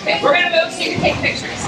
Okay, we're going to move so you can take pictures.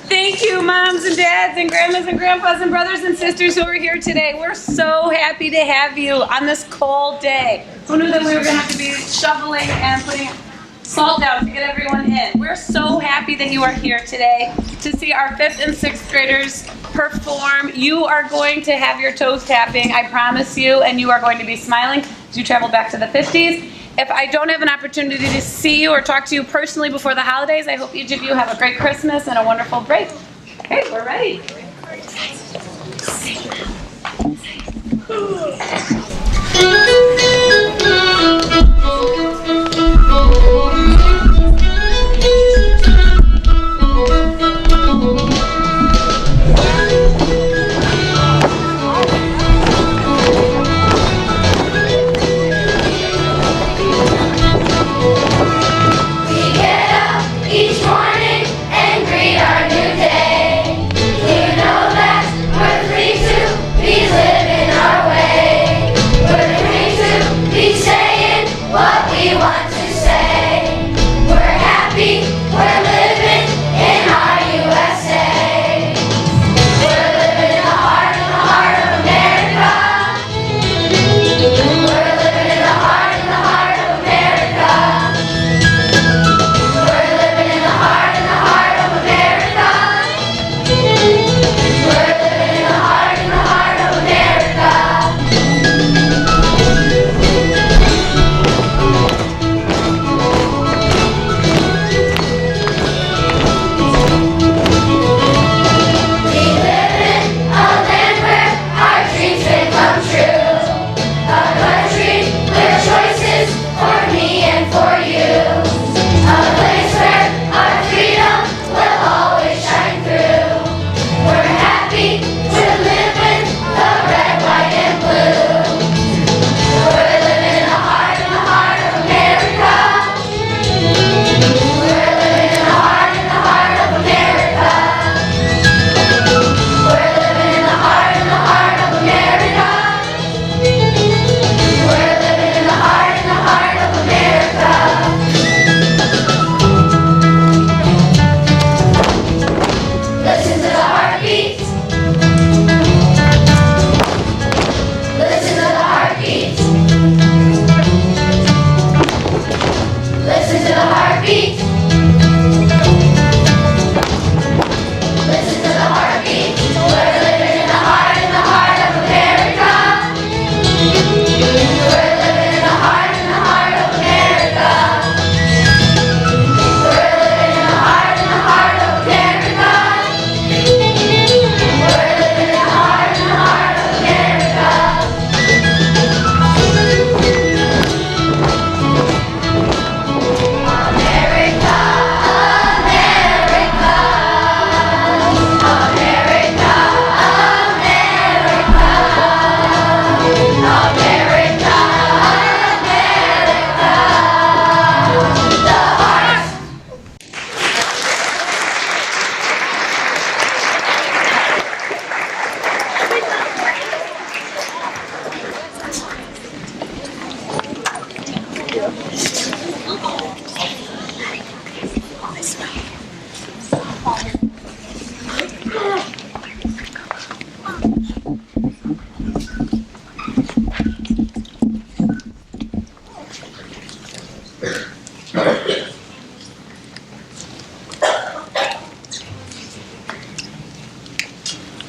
Thank you, moms and dads and grandmas and grandpas and brothers and sisters who are here today. We're so happy to have you on this cold day. Who knew that we were going to have to be shoveling and putting salt down to get everyone in? We're so happy that you are here today to see our 5th and 6th graders perform. You are going to have your toes tapping, I promise you, and you are going to be smiling as you travel back to the 50s. If I don't have an opportunity to see you or talk to you personally before the holidays, I hope each of you have a great Christmas and a wonderful break. Okay, we're ready.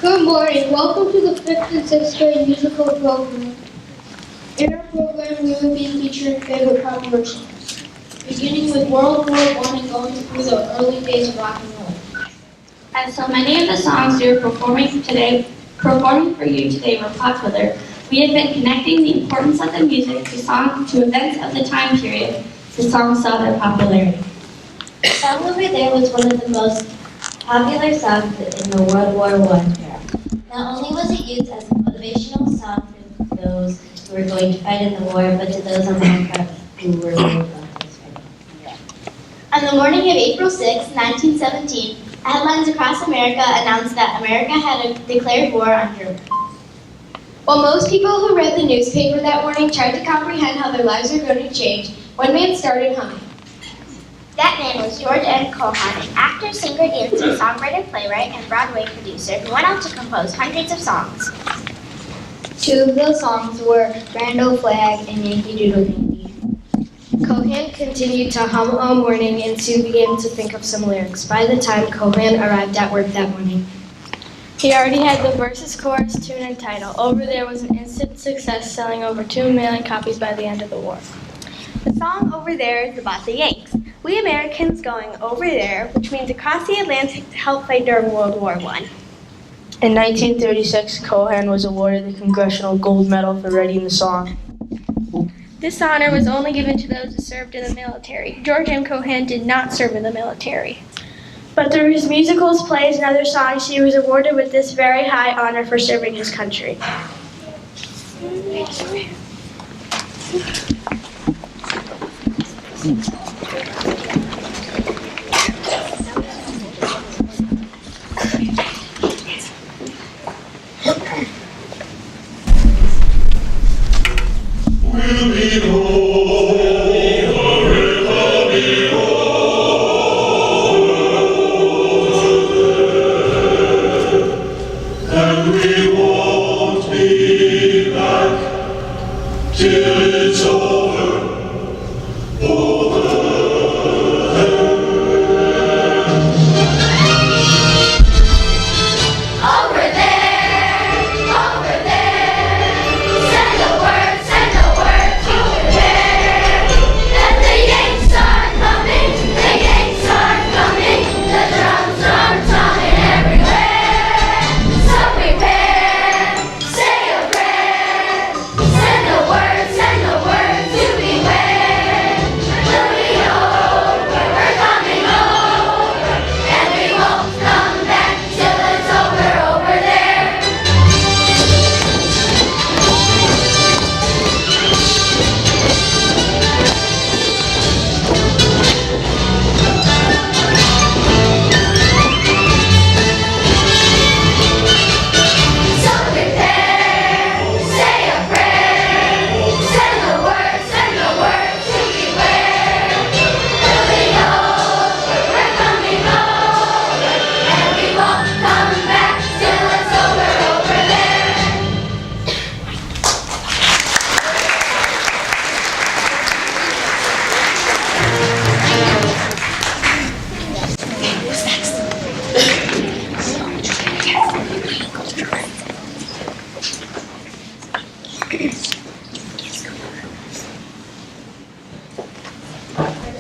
Good morning. Welcome to the 5th and 6th grade musical program. In our program, we will be featuring favorite pop songs, beginning with World War I and going through the early phase of rock and roll. As so many of the songs we are performing for you today were popular, we have been connecting the importance of the music to events of the time period the songs saw their popularity. The song Over There was one of the most popular songs in the World War I era. Not only was it used as a motivational song for those who were going to fight in the war, but to those on the front who were going to On the morning of April 6, 1917, headlines across America announced that America had declared war on Germany. While most people who read the newspaper that morning tried to comprehend how their lives were going to change, one man started humming. That man was George M. Cohan, an actor, singer, dancer, songwriter, playwright, and Broadway producer who went on to compose hundreds of songs. Two of those songs were Randall Flagg and Yankee Doodle Dandy. Cohan continued to hum all morning and soon began to think of some lyrics. By the time Cohan arrived at work that morning, he already had the verses, chorus, tune, and title. Over There was an instant success, selling over 2 million copies by the end of the war. The song Over There is about the Yanks. We Americans going over there, which means across the Atlantic to help fight during World War I. In 1936, Cohan was awarded the Congressional Gold Medal for writing the song. This honor was only given to those who served in the military. George M. Cohan did not serve in the military. But through his musicals, plays, and other songs, he was awarded with this very high honor for serving his country.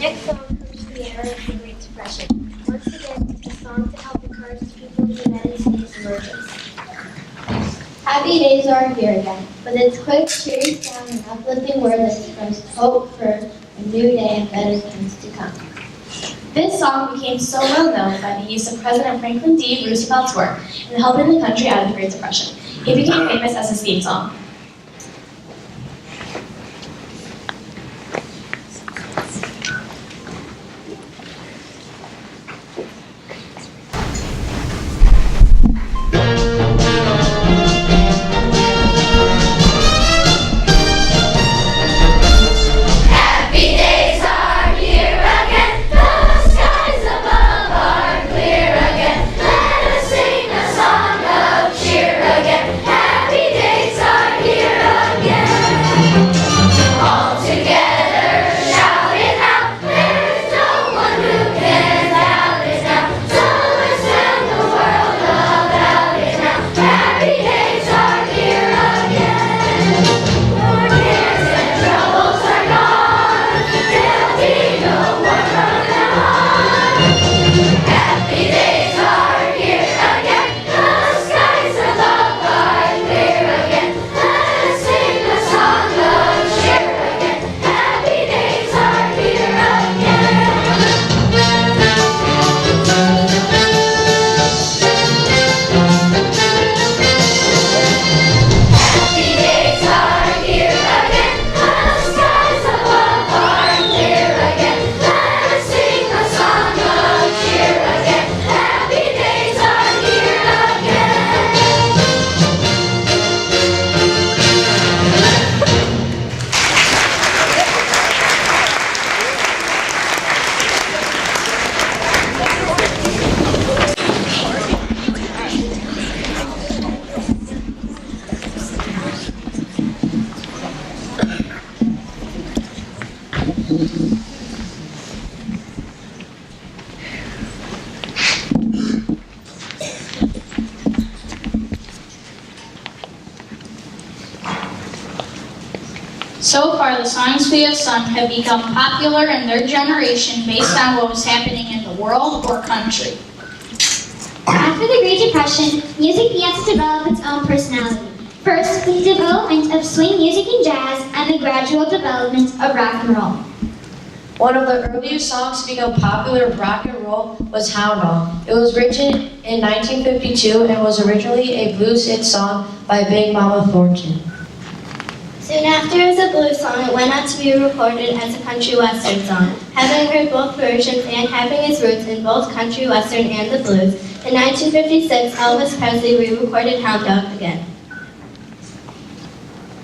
Next song comes from the era of the Great Depression. Once again, a song to help encourage people in the United States emergence. Happy days are here again, with its quick, cheery sound and uplifting word that expressed hope for a new day and better things to come. This song became so well known by the use of President Franklin D. Roosevelt's work in helping the country out of the Great Depression. It became famous as his theme song. Happy days are here. So far, the songs we have sung have become popular in their generation based on what was happening in the world or country. After the Great Depression, music began to develop its own personality. First, with the development of swing music and jazz, and the gradual development of rock and roll. One of the earliest songs to become popular in rock and roll was Hound Dog. It was written in 1952 and was originally a blues hit song by Big Mama Thornton. Soon after, as a blues song, it went on to be recorded as a country western song. Having heard both versions and having its roots in both country western and the blues, in 1956, Elvis Presley re-recorded Hound Dog again.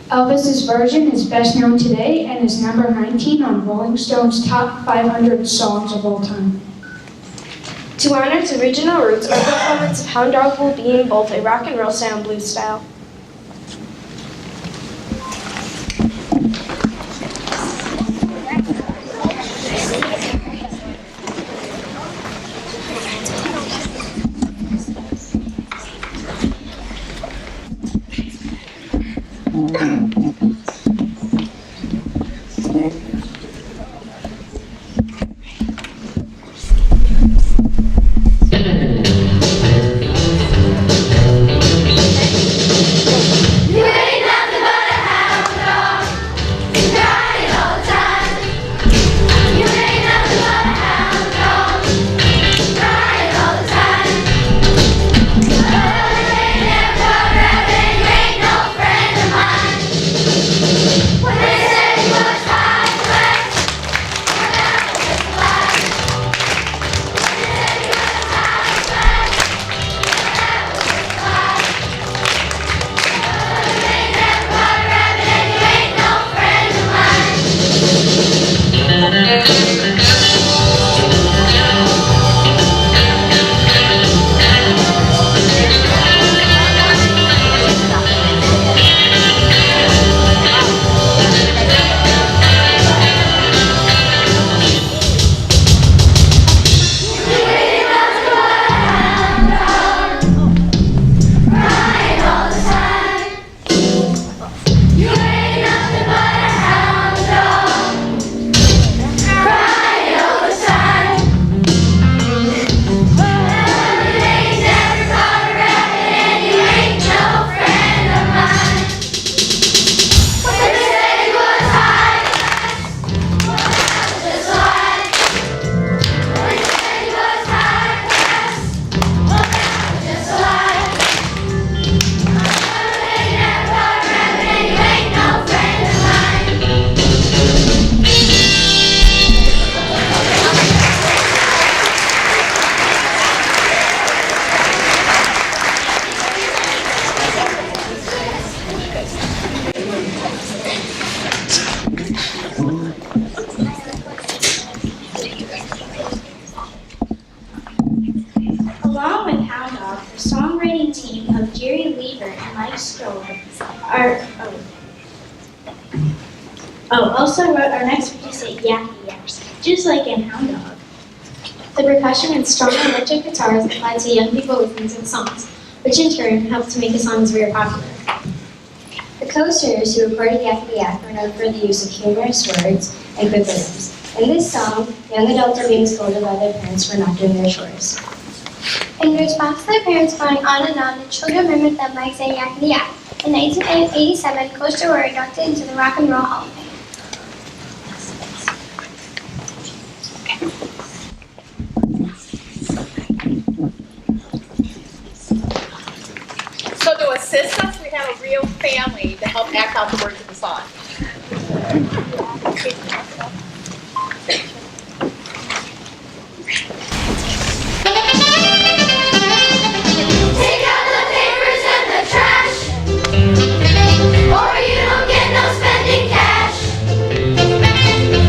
Elvis's version is best known today and is number 19 on Rolling Stone's top 500 songs of all time. To honor its original roots, our performance of Hound Dog will be in both a rock and roll style and blues style. Along with Hound Dog, the songwriting team of Jerry Lever and Mike Stoller also wrote our next requisite Yappy Yaps, just like in Hound Dog. The percussion and strong electric guitars applied to young people listening to the songs, which in turn helped to make the songs very popular. The co-singers who recorded Yappy Yap were known for the use of humorous words and quick rhythms. In this song, young adults are being scolded by their parents for not doing their chores. In response to their parents going on and on, the children mimicked them by saying yakety yak. In 1987, Coaster were inducted into the Rock and Roll Hall of Fame. So to assist us, we have a real family to help act out the words of the song. Take out the papers and the trash, or you don't get no spending cash.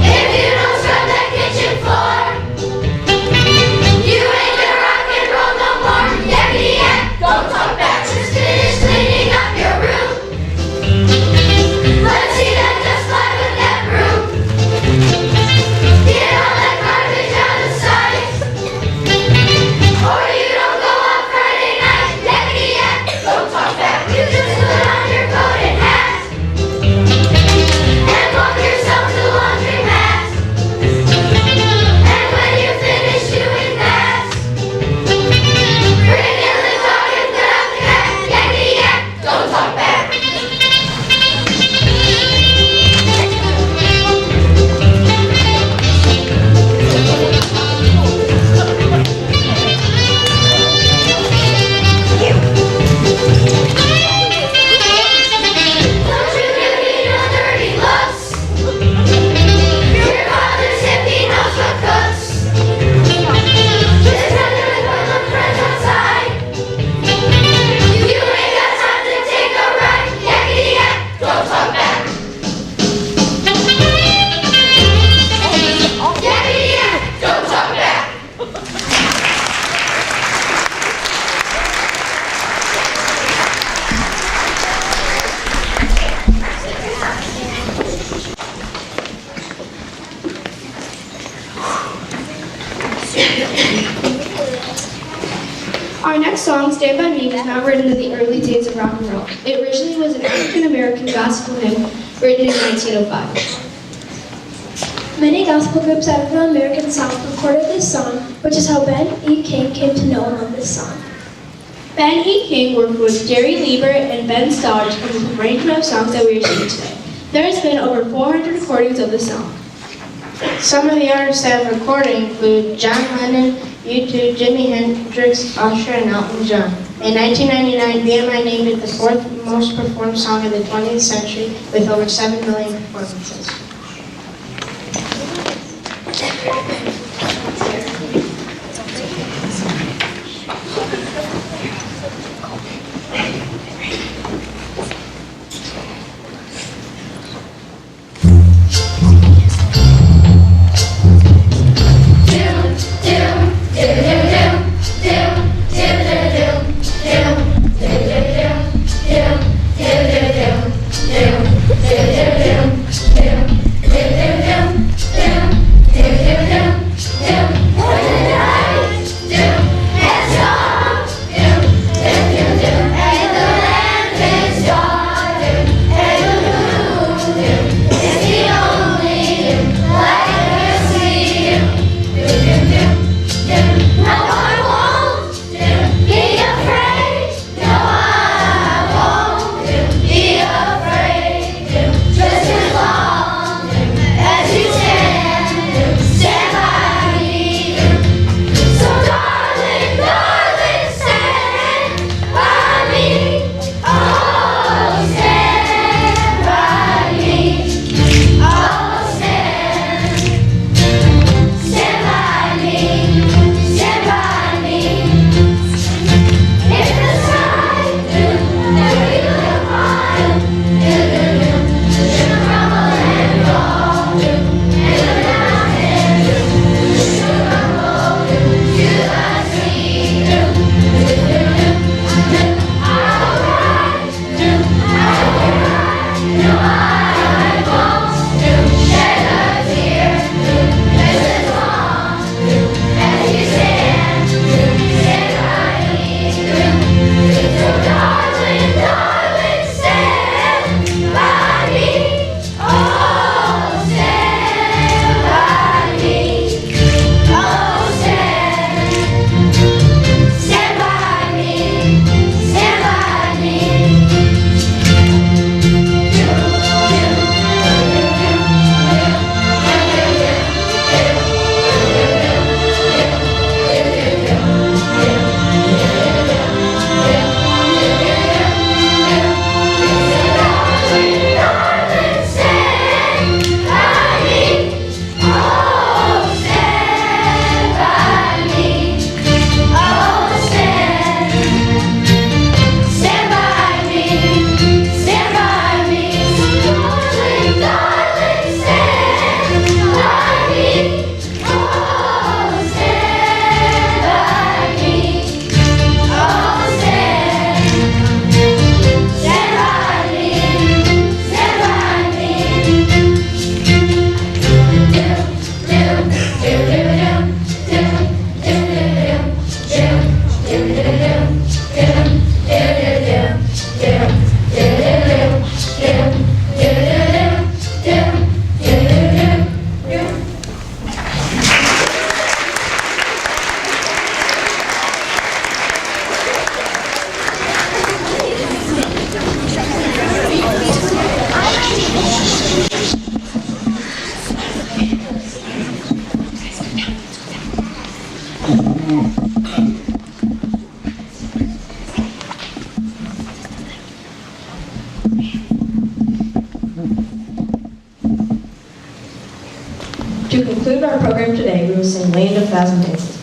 If you don't scrub that kitchen floor, you ain't gonna rock and roll no more. Yakety yak, don't talk back, just finish cleaning up your room. Let's see that dust fly with that broom. Our next song, Stand By Me, was not written in the early days of rock and roll. It originally was an African-American gospel hymn written in 1905. Many gospel groups out of the American South recorded this song, which is how Ben E. King came to know and love this song. Ben E. King worked with Jerry Lieber and Ben Starr to come up with an arrangement of songs that we are singing today. There has been over 400 recordings of this song. Some of the artists that have recorded include John Lennon, U2, Jimi Hendrix, Usher, and Elton John. In 1999, BMI named it the fourth most performed song of the 20th century with over 7 million performances. To conclude our program today, we will sing Land of Thousand Dances.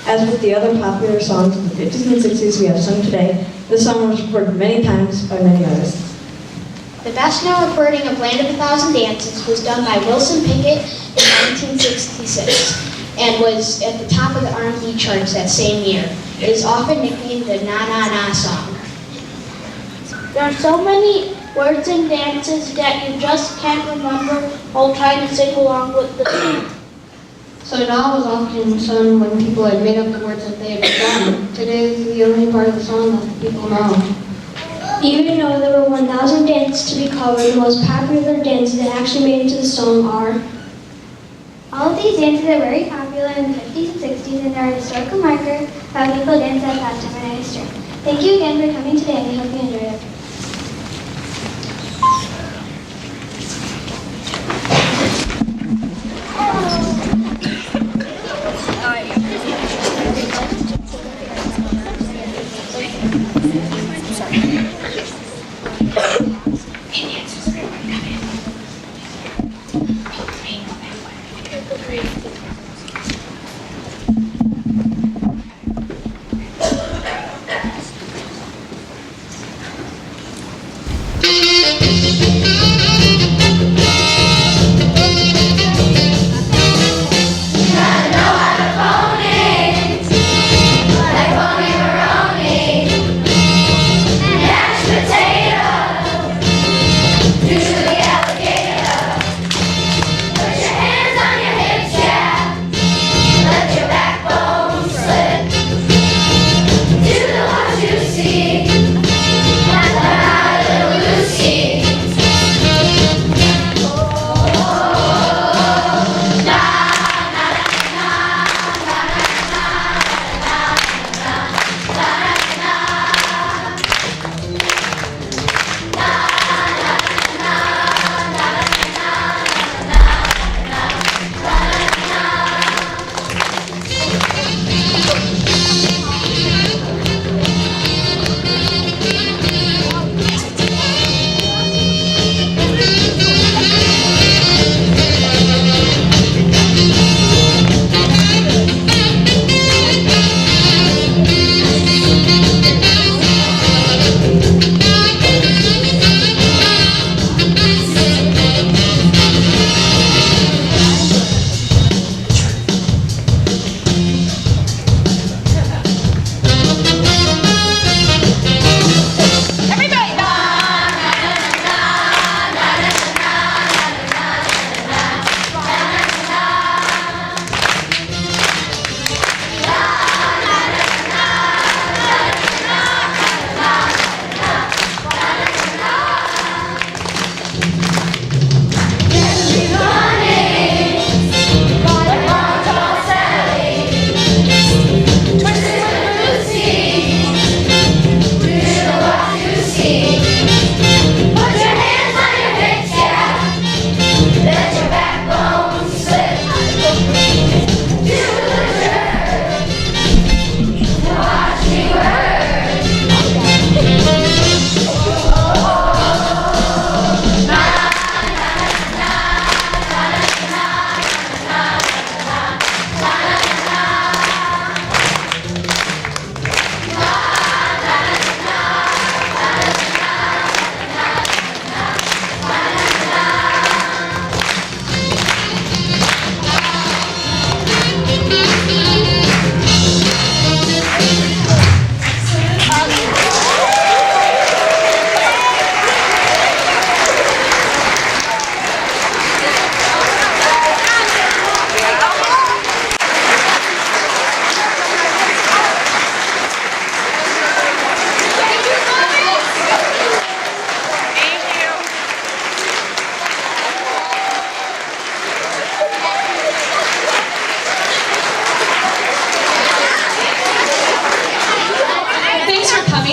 As with the other popular songs in the 50s and 60s we have sung today, this song was recorded many times by many artists. The best known recording of Land of a Thousand Dances was done by Wilson Pickett in 1966 and was at the top of the R&B charts that same year. It is often nicknamed the Na Na Na song. There are so many words and dances that you just can't remember while trying to sing along with the song. So now was often sung when people had made up the words that they had forgotten. Today is the only part of the song that people know. Even though there were 1,000 dances to be covered, the most popular dances that actually made it to the song are... All of these dances are very popular in the 50s and 60s and are a historical marker of how people danced at that time in history. Thank you again for coming today. I hope you enjoyed it.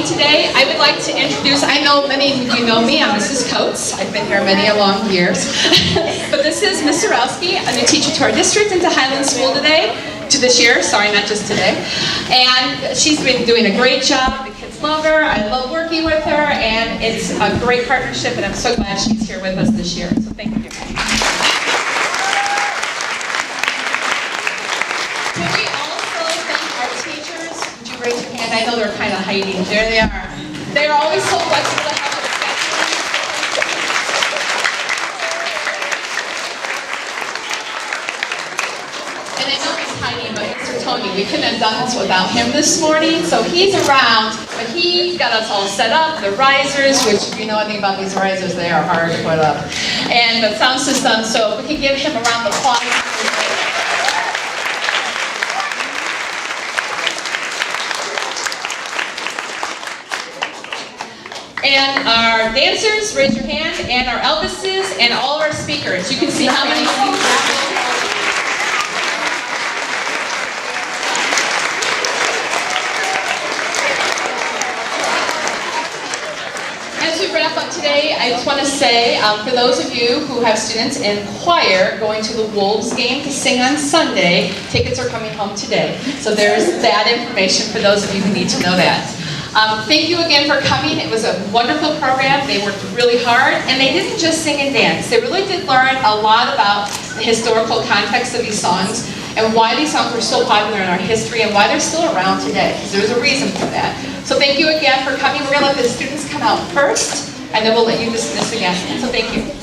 Today, I would like to introduce, I know many of you know me, I'm Mrs. Coates. I've been here many a long years. But this is Ms. Sorowski, a new teacher to our district and to Highland School today, to this year, sorry, not just today. And she's been doing a great job. The kids love her, I love working with her, and it's a great partnership, and I'm so glad she's here with us this year. So thank you. Can we also thank our teachers? Would you raise your hand? I know they're kind of hiding. There they are. They're always so flexible to help with scheduling. And I know he's hiding, but Mr. Tony, we couldn't have done this without him this morning. So he's around, but he got us all set up. The risers, which if you know anything about these risers, they are hard to put up. And the sound system, so if we could give him a round of applause. And our dancers, raise your hand, and our Elvises, and all of our speakers. You can see how many students. As we wrap up today, I just want to say, for those of you who have students in choir going to the Wolves game to sing on Sunday, tickets are coming home today. So there's that information for those of you who need to know that. Thank you again for coming. It was a wonderful program. They worked really hard, and they didn't just sing and dance. They really did learn a lot about the historical context of these songs and why these songs were so popular in our history and why they're still around today, because there's a reason for that. So thank you again for coming. We're going to let the students come out first, and then we'll let you dismiss again. So thank you.